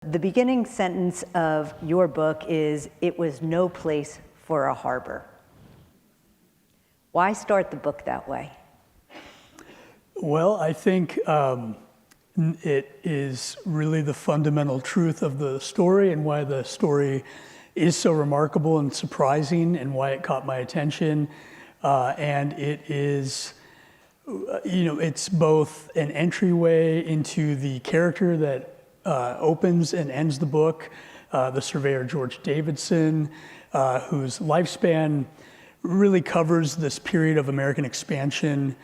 The beginning sentence of your book is, "It was no place for a harbor." Why start the book that way? Well, I think it is really the fundamental truth of the story and why the story is so remarkable and surprising and why it caught my attention. And it is, it's both an entryway into the character that opens and ends the book, the surveyor George Davidson, whose lifespan really covers this period of American expansion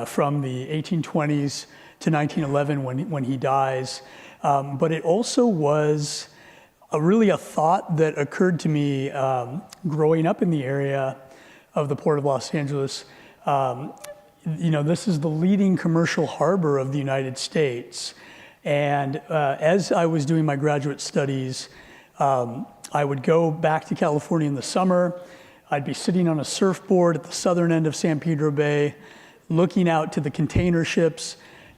from the 1820s to 1911 when he dies. But it also was really a thought that occurred to me growing up in the area of the Port of Los Angeles. This is the leading commercial harbor of the United States. And as I was doing my graduate studies, I would go back to California in the summer. I'd be sitting on a surfboard at the southern end of San Pedro Bay, looking out to the container ships.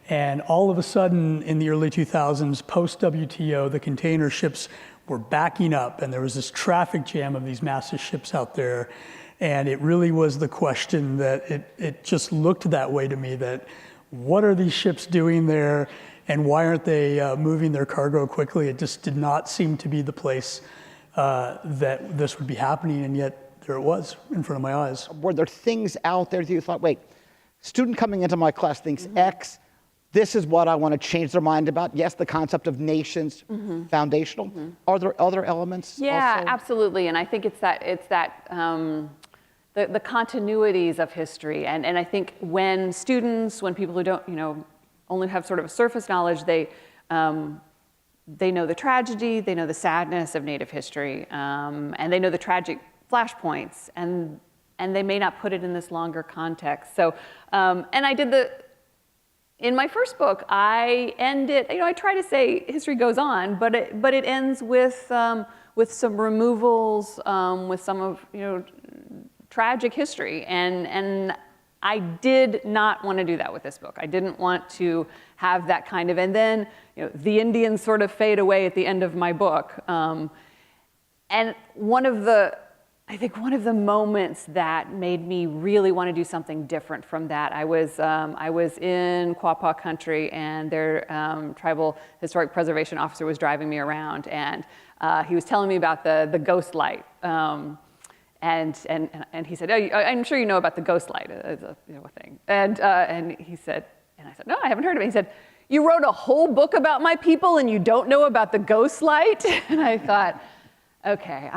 And all of a sudden, in the early 2000s, post-WTO, the container ships were backing up, and there was this traffic jam of these massive ships out there. And it really was the question that it just looked that way to me, that what are these ships doing there, and why aren't they moving their cargo quickly? It just did not seem to be the place that this would be happening, and yet there it was in front of my eyes. Were there things out there that you thought, wait, student coming into my class thinks X, this is what I want to change their mind about? Yes, the concept of nations, foundational. Are there other elements? Yeah, also? absolutely. And I think it's that the continuities of history. And I think when people who don't, only have sort of a surface knowledge, they know the tragedy, they know the sadness of Native history, and they know the tragic flashpoints, and they may not put it in this longer context. So, and I did in my first book, I end it, I try to say history goes on, but it ends with some removals, with some of, tragic history. And I did not want to do that with this book. I didn't want to have that kind of, and then, the Indians sort of fade away at the end of my book. And I think one of the moments that made me really want to do something different from that, I was in Quapaw country, and their tribal historic preservation officer was driving me around, and he was telling me about the ghost light. And he said, "Oh, I'm sure you know about the ghost light, it's a thing." And he said, and I said, "No, I haven't heard of it." He said, "You wrote a whole book about my people, and you don't know about the ghost light?" And I thought, okay,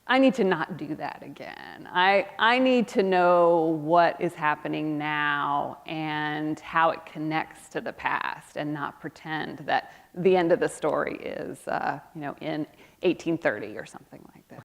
I need to not do that again. I need to know what is happening now and how it connects to the past, and not pretend that the end of the story is, in 1830 or something like that.